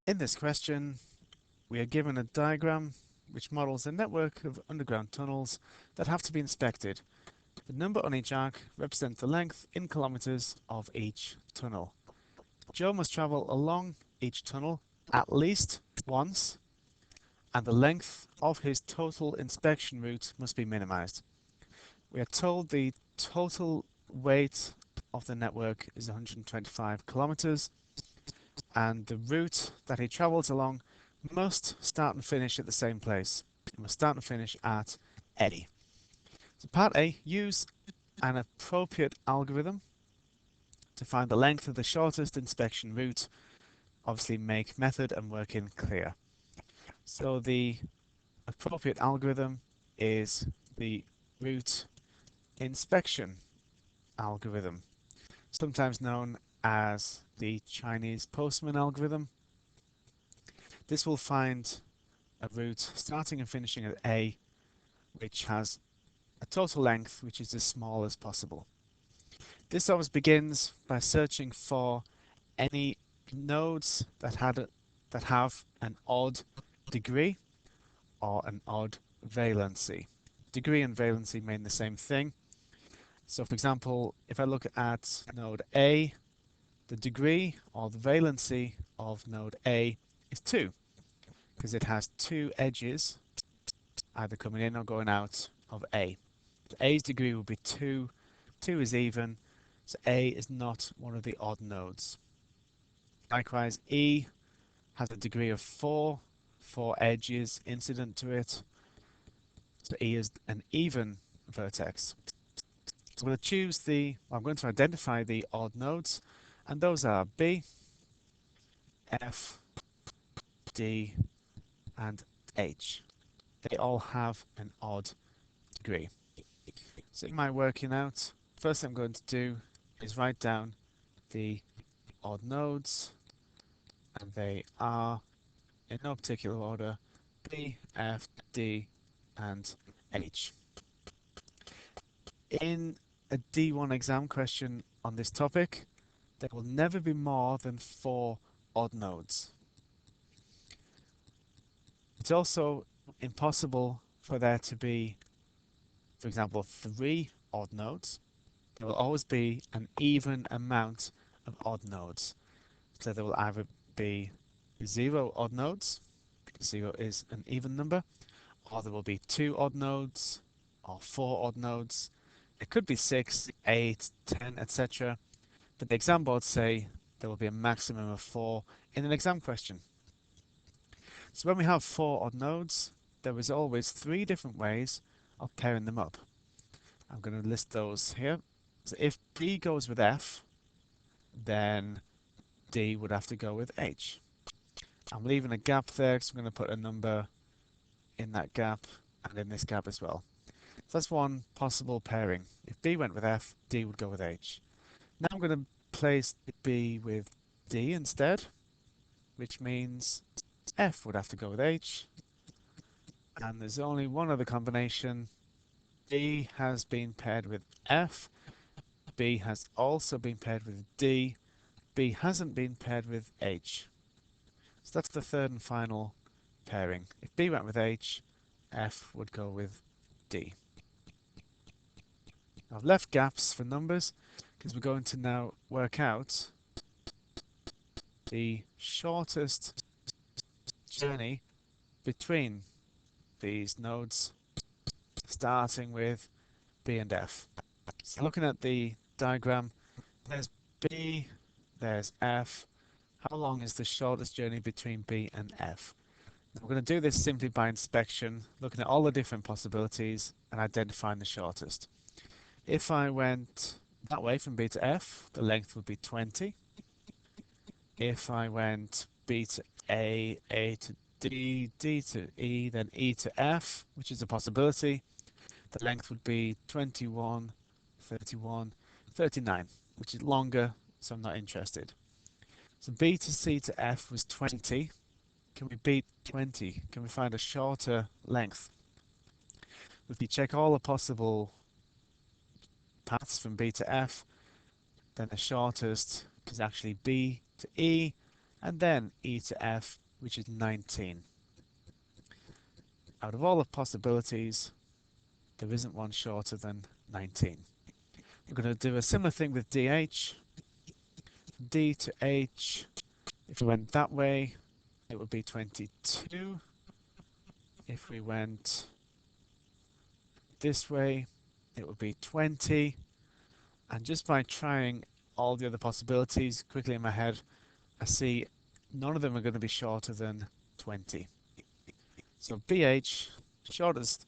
In this question, we are given a diagram which models a network of underground tunnels that have to be inspected. The number on each arc represents the length in kilometers of each tunnel. Joe must travel along each tunnel at least once, and the length of his total inspection route must be minimized. We are told the total weight of the network is 125 kilometers, and the route that he travels along must start and finish at the same place. It must start and finish at A. So part A, use an appropriate algorithm to find the length of the shortest inspection route. Obviously make method and working clear. So the appropriate algorithm is the route inspection algorithm, sometimes known as the Chinese postman algorithm. This will find a route starting and finishing at A, which has a total length which is as small as possible. This always begins by searching for any nodes that have an odd degree or an odd valency. Degree and valency mean the same thing. So for example, if I look at node A, the degree or the valency of node A is 2, because it has 2 edges either coming in or going out of A. So A's degree will be 2, 2 is even, so A is not one of the odd nodes. Likewise, E has a degree of 4, 4 edges incident to it, so E is an even vertex. So I'm going to identify the odd nodes, and those are B, F, D, and H. They all have an odd degree. So in my working out, first thing I'm going to do is write down the odd nodes, and they are, in no particular order, B, F, D, and H. In a D1 exam question on this topic, there will never be more than 4 odd nodes. It's also impossible for there to be, for example, 3 odd nodes. There will always be an even amount of odd nodes. So there will either be 0 odd nodes, because 0 is an even number, or there will be 2 odd nodes, or 4 odd nodes. It could be 6, 8, 10, etc. But the exam boards say there will be a maximum of 4 in an exam question. So when we have 4 odd nodes, there is always 3 different ways of pairing them up. I'm going to list those here. So if B goes with F, then D would have to go with H. I'm leaving a gap there because I'm going to put a number in that gap and in this gap as well. So that's one possible pairing. If B went with F, D would go with H. Now I'm going to place B with D instead, which means F would have to go with H. And there's only one other combination. B has been paired with F. B has also been paired with D. B hasn't been paired with H. So that's the third and final pairing. If B went with H, F would go with D. I've left gaps for numbers because we're going to now work out the shortest journey between these nodes, starting with B and F. So looking at the diagram, there's B, there's F. How long is the shortest journey between B and F? Now we're going to do this simply by inspection, looking at all the different possibilities and identifying the shortest. If I went that way from B to F, the length would be 20. If I went B to A, A to D, D to E, then E to F, which is a possibility, the length would be 21, 31, 39, which is longer, so I'm not interested. So B to C to F was 20. Can we beat 20? Can we find a shorter length? If you check all the possible paths from B to F, then the shortest is actually B to E, and then e to f, which is 19. Out of all the possibilities, there isn't one shorter than 19. We're going to do a similar thing with dh. D to h, if we went that way, it would be 22. If we went this way, it would be 20. And just by trying all the other possibilities quickly in my head, I see none of them are going to be shorter than 20. So BH, shortest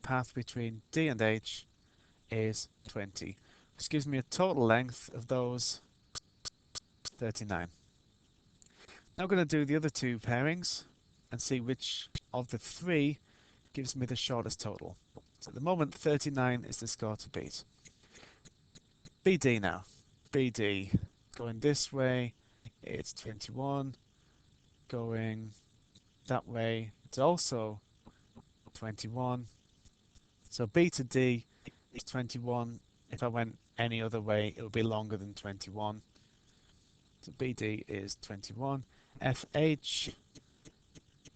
path between D and H, is 20, which gives me a total length of those 39. Now I'm going to do the other two pairings and see which of the three gives me the shortest total. So at the moment, 39 is the score to beat. BD now. BD, going this way, it's 21. Going that way, it's also 21. So B to D is 21. If I went any other way, it would be longer than 21. So BD is 21. FH,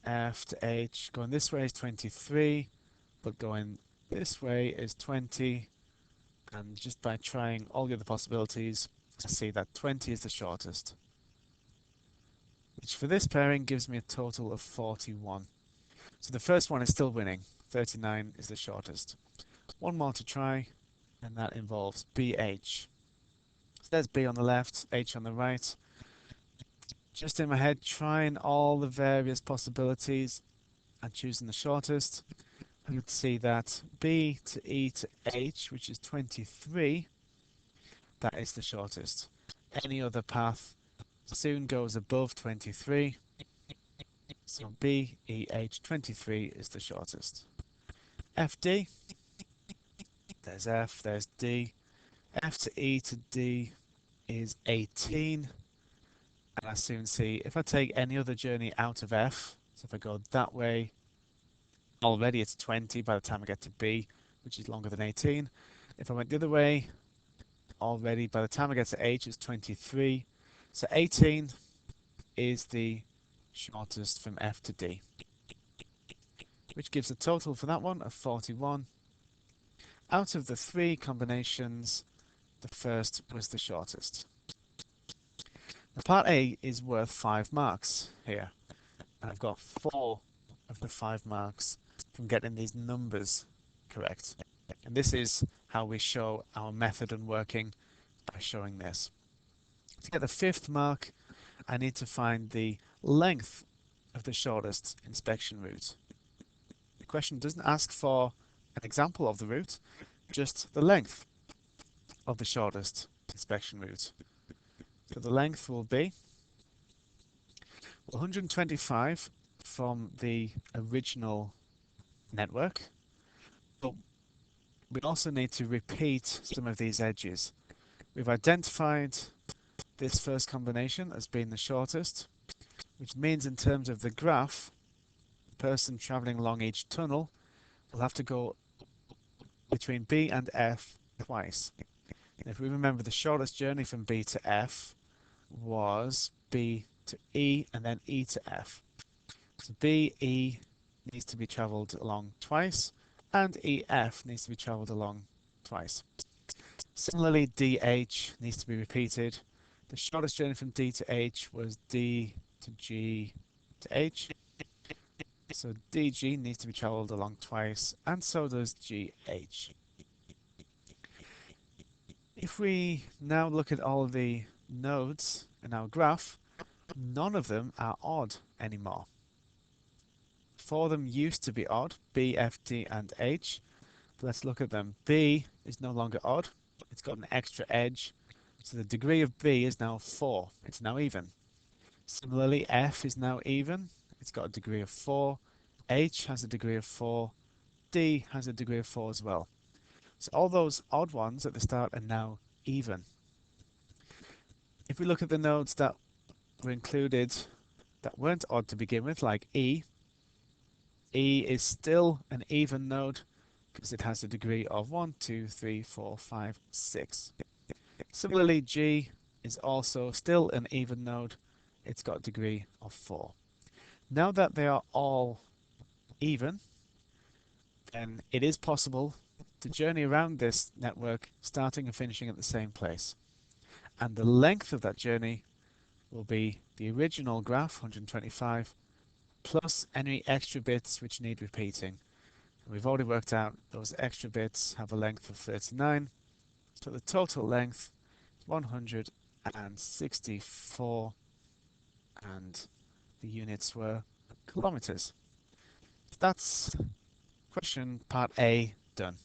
F to H, going this way is 23, but going this way is 20. And just by trying all the other possibilities, I see that 20 is the shortest, which for this pairing gives me a total of 41. So the first one is still winning. 39 is the shortest. One more to try, and that involves BH. So there's B on the left, H on the right. Just in my head, trying all the various possibilities and choosing the shortest. I would see that B to E to H, which is 23, that is the shortest. Any other path soon goes above 23. So B, E, H, 23 is the shortest. FD, there's F, there's D. F to E to D is 18. And I soon see if I take any other journey out of F, so if I go that way, already it's 20 by the time I get to B, which is longer than 18. If I went the other way, already by the time I get to H, it's 23. So 18 is the shortest from F to D, which gives a total for that one of 41. Out of the three combinations, the first was the shortest. Now part A is worth 5 marks here, and I've got 4 of the 5 marks from getting these numbers correct. And this is how we show our method and working, by showing this. To get the 5th mark, I need to find the length of the shortest inspection route. The question doesn't ask for an example of the route, just the length of the shortest inspection route. So the length will be 125 from the original network, but we also need to repeat some of these edges. We've identified this first combination as being the shortest, which means in terms of the graph, the person traveling along each tunnel will have to go between B and F twice. And if we remember, the shortest journey from B to F was B to E and then E to F. So B, E needs to be travelled along twice, and EF needs to be travelled along twice. Similarly, DH needs to be repeated. The shortest journey from D to H was D to G to H. So DG needs to be travelled along twice, and so does GH. If we now look at all of the nodes in our graph, none of them are odd anymore. 4 of them used to be odd, B, F, D, and H. But let's look at them. B is no longer odd. It's got an extra edge. So the degree of B is now 4. It's now even. Similarly, F is now even. It's got a degree of 4. H has a degree of 4. D has a degree of 4 as well. So all those odd ones at the start are now even. If we look at the nodes that were included that weren't odd to begin with, like E, E is still an even node because it has a degree of 1, 2, 3, 4, 5, 6. Similarly, G is also still an even node. it's got a degree of 4. Now that they are all even, then it is possible to journey around this network starting and finishing at the same place. And the length of that journey will be the original graph, 125, plus any extra bits which need repeating. And we've already worked out those extra bits have a length of 39, so the total length is 164, and the units were kilometers. That's question part A done.